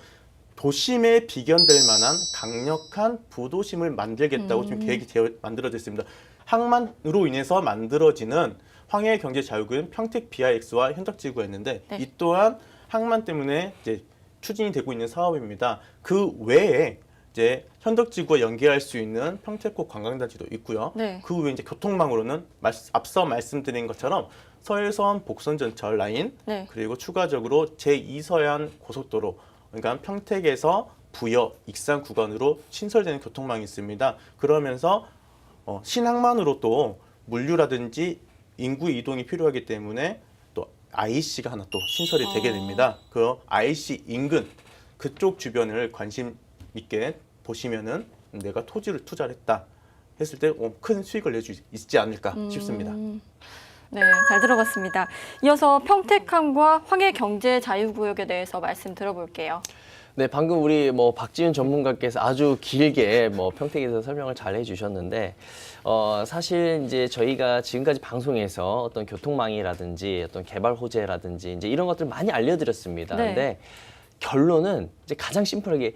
도심에 비견될 만한 강력한 부도심을 만들겠다고 지금 계획이 만들어져 있습니다. 항만으로 인해서 만들어지는 황해경제자유구역은 평택 BIX와 현덕지구가 있는데 네. 이 또한 항만 때문에 이제 추진이 되고 있는 사업입니다. 그 외에 이제 현덕지구와 연계할 수 있는 평택호 관광단지도 있고요. 네. 그 외에 이제 교통망으로는 앞서 말씀드린 것처럼 서해선 복선전철 라인 네. 그리고 추가적으로 제2서해안 고속도로 그러니까 평택에서 부여, 익산 구간으로 신설되는 교통망이 있습니다. 그러면서 신항만으로 또 물류라든지 인구 이동이 필요하기 때문에 또 IC가 하나 또 신설이 되게 됩니다. 그 IC 인근 그쪽 주변을 관심 있게 보시면은 내가 토지를 투자를 했다 했을 때 큰 수익을 낼 수 있지 않을까 싶습니다. 네, 잘 들어봤습니다. 이어서 평택항과 황해경제자유구역에 대해서 말씀 들어볼게요. 네, 방금 우리 박지윤 전문가께서 아주 길게 평택에 대해서 설명을 잘 해주셨는데, 사실 이제 저희가 지금까지 방송에서 어떤 교통망이라든지 어떤 개발 호재라든지 이제 이런 것들 많이 알려드렸습니다. 네. 근데 결론은 이제 가장 심플하게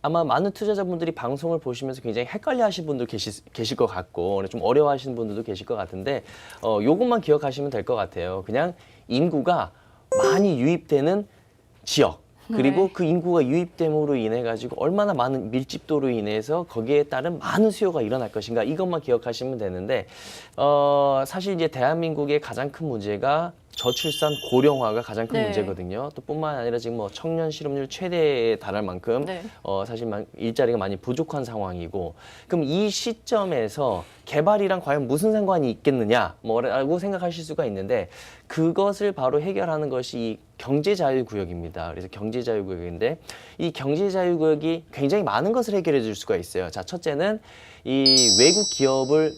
아마 많은 투자자분들이 방송을 보시면서 굉장히 헷갈려하시는 분도 계실 것 같고 좀 어려워하시는 분들도 계실 것 같은데 요것만 기억하시면 될 것 같아요. 그냥 인구가 많이 유입되는 지역. 그리고 네. 그 인구가 유입됨으로 인해 가지고 얼마나 많은 밀집도로 인해서 거기에 따른 많은 수요가 일어날 것인가 이것만 기억하시면 되는데 사실 이제 대한민국의 가장 큰 문제가 저출산 고령화가 가장 큰 네. 문제거든요. 또 뿐만 아니라 지금 청년 실업률 최대에 달할 만큼 네. 사실 일자리가 많이 부족한 상황이고 그럼 이 시점에서 개발이랑 과연 무슨 상관이 있겠느냐 라고 생각하실 수가 있는데 그것을 바로 해결하는 것이 이 경제자유구역입니다. 그래서 경제자유구역인데 이 경제자유구역이 굉장히 많은 것을 해결해 줄 수가 있어요. 자, 첫째는 이 외국 기업을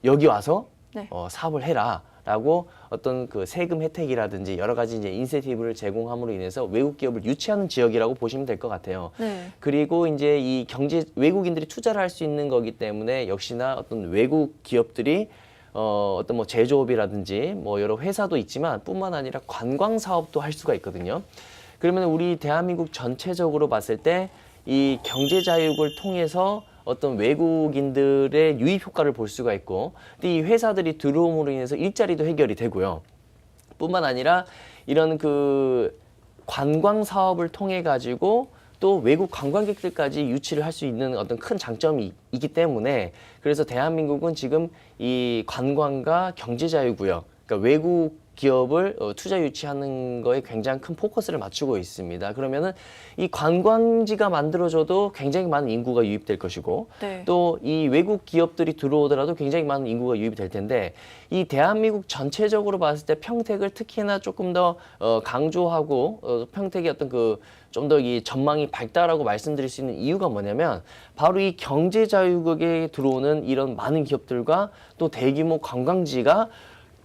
여기 와서 네. 사업을 해라. 라고 어떤 그 세금 혜택이라든지 여러 가지 이제 인센티브를 제공함으로 인해서 외국 기업을 유치하는 지역이라고 보시면 될 것 같아요. 네. 그리고 이제 이 외국인들이 투자를 할 수 있는 거기 때문에 역시나 어떤 외국 기업들이 어떤 제조업이라든지 여러 회사도 있지만 뿐만 아니라 관광 사업도 할 수가 있거든요. 그러면 우리 대한민국 전체적으로 봤을 때 이 경제 자유를 통해서 어떤 외국인들의 유입 효과를 볼 수가 있고 이 회사들이 들어옴으로 인해서 일자리도 해결이 되고요. 뿐만 아니라 이런 그 관광 사업을 통해 가지고 또 외국 관광객들까지 유치를 할 수 있는 어떤 큰 장점이 있기 때문에 그래서 대한민국은 지금 이 관광과 경제자유구역, 그러니까 외국 기업을 투자 유치하는 거에 굉장히 큰 포커스를 맞추고 있습니다. 그러면은 이 관광지가 만들어져도 굉장히 많은 인구가 유입될 것이고 네. 또 이 외국 기업들이 들어오더라도 굉장히 많은 인구가 유입이 될 텐데 이 대한민국 전체적으로 봤을 때 평택을 특히나 조금 더 강조하고 평택의 어떤 그 좀 더 이 전망이 밝다라고 말씀드릴 수 있는 이유가 뭐냐면 바로 이 경제자유국에 들어오는 이런 많은 기업들과 또 대규모 관광지가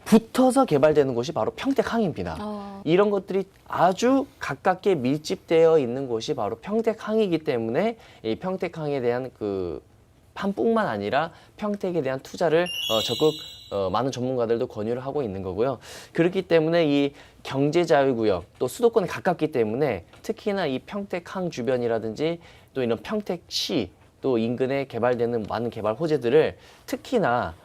붙어서 개발되는 곳이 바로 평택항입니다. 이런 것들이 아주 가깝게 밀집되어 있는 곳이 바로 평택항이기 때문에 이 평택항에 대한 그 판뿐만 아니라 평택에 대한 투자를 적극 많은 전문가들도 권유를 하고 있는 거고요. 그렇기 때문에 이 경제자유구역 또 수도권에 가깝기 때문에 특히나 이 평택항 주변이라든지 또 이런 평택시 또 인근에 개발되는 많은 개발 호재들을 특히나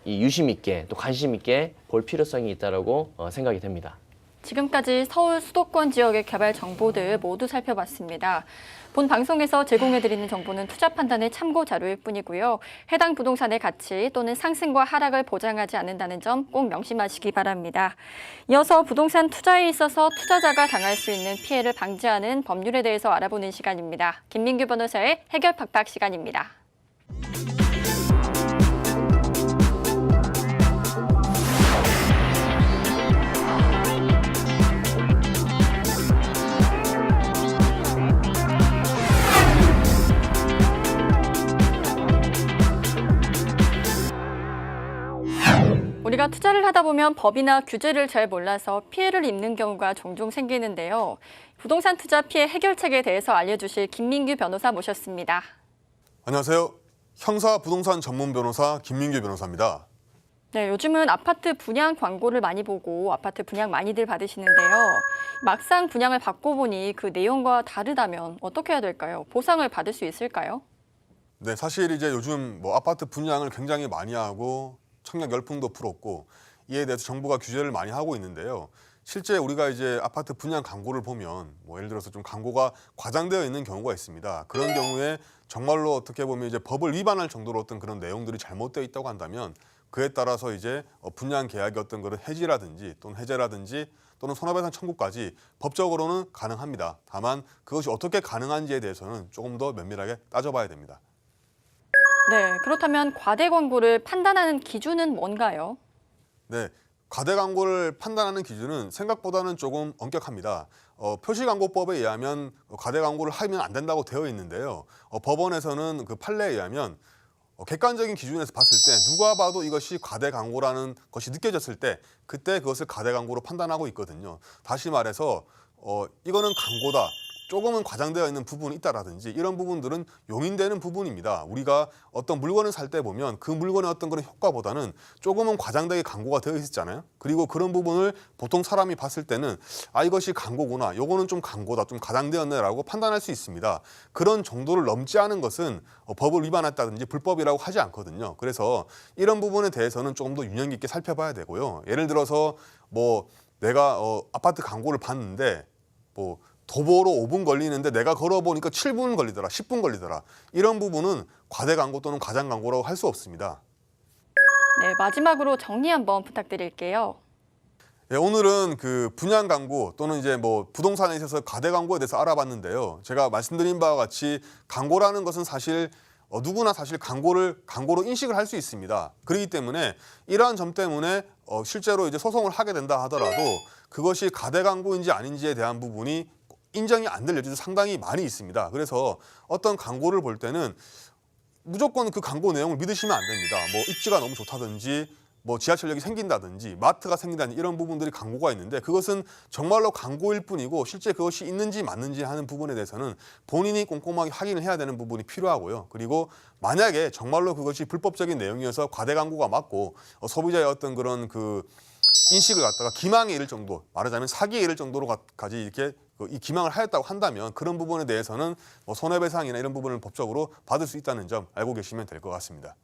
이 유심 있게 또 관심 있게 볼 필요성이 있다라고 생각이 됩니다. 지금까지 서울 수도권 지역의 개발 정보들 모두 살펴봤습니다. 본 방송에서 제공해드리는 정보는 투자 판단의 참고 자료일 뿐이고요. 해당 부동산의 가치 또는 상승과 하락을 보장하지 않는다는 점 꼭 명심하시기 바랍니다. 이어서 부동산 투자에 있어서 투자자가 당할 수 있는 피해를 방지하는 법률에 대해서 알아보는 시간입니다. 김민규 변호사의 해결 팍팍 시간입니다. 우리가 투자를 하다 보면 법이나 규제를 잘 몰라서 피해를 입는 경우가 종종 생기는데요. 부동산 투자 피해 해결책에 대해서 알려주실 김민규 변호사 모셨습니다. 안녕하세요. 형사 부동산 전문 변호사 김민규 변호사입니다. 네, 요즘은 아파트 분양 광고를 많이 보고 아파트 분양 많이들 받으시는데요. 막상 분양을 받고 보니 그 내용과 다르다면 어떻게 해야 될까요? 보상을 받을 수 있을까요? 네, 사실 이제 요즘 아파트 분양을 굉장히 많이 하고 청약 열풍도 불었고 이에 대해서 정부가 규제를 많이 하고 있는데요. 실제 우리가 이제 아파트 분양 광고를 보면 예를 들어서 좀 광고가 과장되어 있는 경우가 있습니다. 그런 경우에 정말로 어떻게 보면 이제 법을 위반할 정도로 어떤 그런 내용들이 잘못되어 있다고 한다면 그에 따라서 이제 분양 계약의 어떤 그런 해지라든지 또는 해제라든지 또는 손해배상 청구까지 법적으로는 가능합니다. 다만 그것이 어떻게 가능한지에 대해서는 조금 더 면밀하게 따져봐야 됩니다. 네, 그렇다면 과대 광고를 판단하는 기준은 뭔가요? 네, 과대 광고를 판단하는 기준은 생각보다는 조금 엄격합니다. 표시광고법에 의하면 과대 광고를 하면 안 된다고 되어 있는데요. 법원에서는 그 판례에 의하면 객관적인 기준에서 봤을 때 누가 봐도 이것이 과대 광고라는 것이 느껴졌을 때 그때 그것을 과대 광고로 판단하고 있거든요. 다시 말해서 이거는 광고다. 조금은 과장되어 있는 부분이 있다라든지 이런 부분들은 용인되는 부분입니다. 우리가 어떤 물건을 살 때 보면 그 물건의 어떤 그런 효과보다는 조금은 과장되게 광고가 되어 있었잖아요. 그리고 그런 부분을 보통 사람이 봤을 때는 이것이 광고구나. 요거는 좀 광고다. 좀 과장되었네라고 판단할 수 있습니다. 그런 정도를 넘지 않은 것은 법을 위반했다든지 불법이라고 하지 않거든요. 그래서 이런 부분에 대해서는 조금 더 유념 깊게 살펴봐야 되고요. 예를 들어서 뭐 내가 아파트 광고를 봤는데 뭐 도보로 5분 걸리는데 내가 걸어보니까 7분 걸리더라, 10분 걸리더라. 이런 부분은 과대 광고 또는 과장 광고라고 할 수 없습니다. 네, 마지막으로 정리 한번 부탁드릴게요. 예, 오늘은 그 분양 광고 또는 이제 뭐 부동산에 있어서 과대 광고에 대해서 알아봤는데요. 제가 말씀드린 바와 같이 광고라는 것은 사실 누구나 사실 광고로 인식을 할 수 있습니다. 그렇기 때문에 이러한 점 때문에 실제로 이제 소송을 하게 된다 하더라도 그것이 과대 광고인지 아닌지에 대한 부분이 인정이 안 될 여지도 상당히 많이 있습니다. 그래서 어떤 광고를 볼 때는 무조건 그 광고 내용을 믿으시면 안 됩니다. 뭐 입지가 너무 좋다든지 뭐 지하철역이 생긴다든지 마트가 생긴다든지 이런 부분들이 광고가 있는데 그것은 정말로 광고일 뿐이고 실제 그것이 있는지 맞는지 하는 부분에 대해서는 본인이 꼼꼼하게 확인을 해야 되는 부분이 필요하고요. 그리고 만약에 정말로 그것이 불법적인 내용이어서 과대 광고가 맞고 소비자의 어떤 그런 그 인식을 갖다가 기망에 이를 정도, 말하자면 사기에 이를 정도로까지 이렇게 이 기망을 하였다고 한다면 그런 부분에 대해서는 뭐 손해배상이나 이런 부분을 법적으로 받을 수 있다는 점 알고 계시면 될 것 같습니다.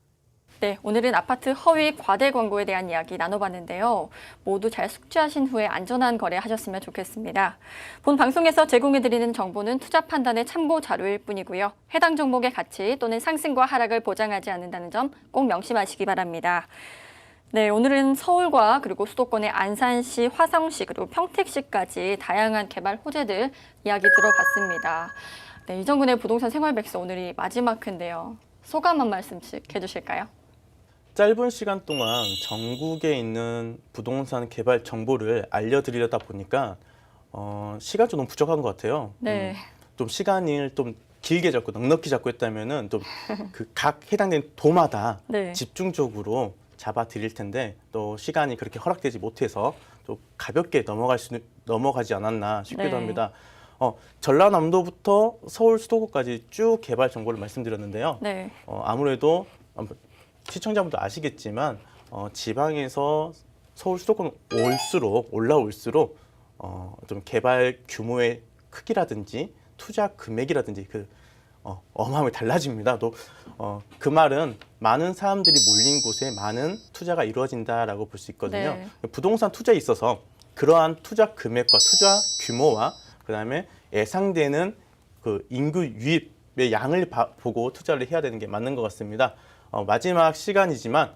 네, 오늘은 아파트 허위 과대 광고에 대한 이야기 나눠봤는데요. 모두 잘 숙지하신 후에 안전한 거래 하셨으면 좋겠습니다. 본 방송에서 제공해드리는 정보는 투자 판단의 참고 자료일 뿐이고요. 해당 종목의 가치 또는 상승과 하락을 보장하지 않는다는 점 꼭 명심하시기 바랍니다. 네, 오늘은 서울과 그리고 수도권의 안산시, 화성시, 그리고 평택시까지 다양한 개발 호재들 이야기 들어봤습니다. 네, 이정근의 부동산 생활백서 오늘이 마지막 회인데요. 소감 한 말씀씩 해주실까요? 짧은 시간 동안 전국에 있는 부동산 개발 정보를 알려드리려다 보니까 시간이 좀 너무 부족한 것 같아요. 네. 좀 시간을 좀 길게 잡고 넉넉히 잡고 했다면은 좀 그 각 해당된 도마다 네. 집중적으로 잡아 드릴 텐데 또 시간이 그렇게 허락되지 못해서 좀 가볍게 넘어가지 않았나 싶기도 네. 합니다. 전라남도부터 서울 수도권까지 쭉 개발 정보를 말씀드렸는데요. 네. 아무래도 시청자분도 아시겠지만 지방에서 서울 수도권 올라올수록 좀 개발 규모의 크기라든지 투자 금액이라든지 어마어마하게 달라집니다. 또 그 말은 많은 사람들이 몰린 곳에 많은 투자가 이루어진다라고 볼 수 있거든요. 네. 부동산 투자에 있어서 그러한 투자 금액과 투자 규모와 그다음에 예상되는 그 인구 유입의 양을 보고 투자를 해야 되는 게 맞는 것 같습니다. 마지막 시간이지만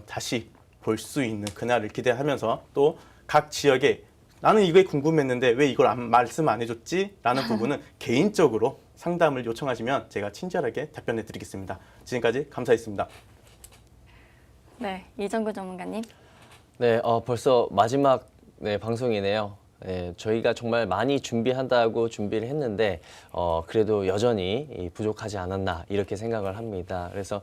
다시 볼 수 있는 그날을 기대하면서 또 각 지역에 나는 이게 궁금했는데 왜 이걸 말씀 안 해줬지? 라는 부분은 개인적으로 상담을 요청하시면 제가 친절하게 답변해 드리겠습니다. 지금까지 감사했습니다. 네, 이정근 전문가님. 네, 벌써 마지막 방송이네요. 네, 저희가 정말 많이 준비한다고 준비를 했는데 그래도 여전히 부족하지 않았나 이렇게 생각을 합니다. 그래서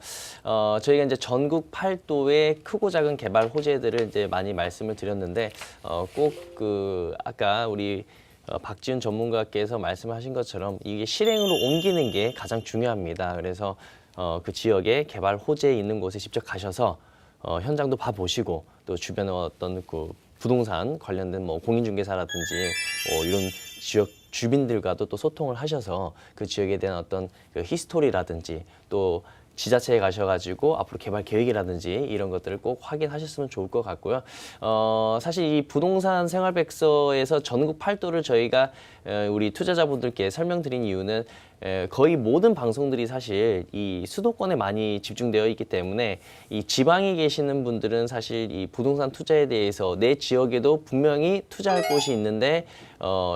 저희가 이제 전국 8도의 크고 작은 개발 호재들을 이제 많이 말씀을 드렸는데 꼭 그 아까 우리 박지훈 전문가께서 말씀하신 것처럼 이게 실행으로 옮기는 게 가장 중요합니다. 그래서 그 지역의 개발 호재 있는 곳에 직접 가셔서 현장도 봐보시고 또 주변에 어떤 그 부동산 관련된 뭐 공인중개사라든지 이런 지역 주민들과도 또 소통을 하셔서 그 지역에 대한 어떤 그 히스토리라든지 또 지자체에 가셔가지고 앞으로 개발 계획이라든지 이런 것들을 꼭 확인하셨으면 좋을 것 같고요. 사실 이 부동산 생활백서에서 전국 8도를 저희가 우리 투자자분들께 설명드린 이유는 거의 모든 방송들이 사실 이 수도권에 많이 집중되어 있기 때문에 이 지방에 계시는 분들은 사실 이 부동산 투자에 대해서 내 지역에도 분명히 투자할 곳이 있는데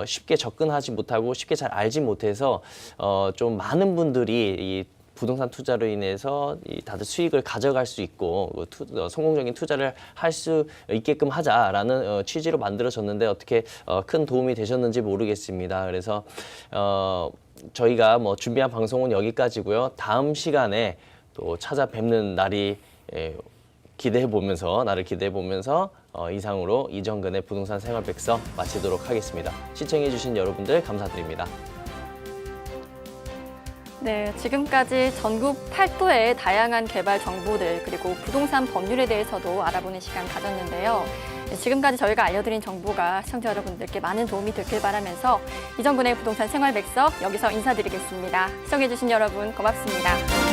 쉽게 접근하지 못하고 쉽게 잘 알지 못해서 좀 많은 분들이 이 부동산 투자로 인해서 다들 수익을 가져갈 수 있고 성공적인 투자를 할 수 있게끔 하자라는 취지로 만들어졌는데 어떻게 큰 도움이 되셨는지 모르겠습니다. 그래서 저희가 뭐 준비한 방송은 여기까지고요. 다음 시간에 또 찾아뵙는 날이 나를 기대해 보면서 이상으로 이정근의 부동산 생활백서 마치도록 하겠습니다. 시청해주신 여러분들 감사드립니다. 네, 지금까지 전국 8도의 다양한 개발 정보들 그리고 부동산 법률에 대해서도 알아보는 시간 가졌는데요. 네, 지금까지 저희가 알려드린 정보가 시청자 여러분들께 많은 도움이 됐길 바라면서 이정근의 부동산 생활백서 여기서 인사드리겠습니다. 시청해주신 여러분 고맙습니다.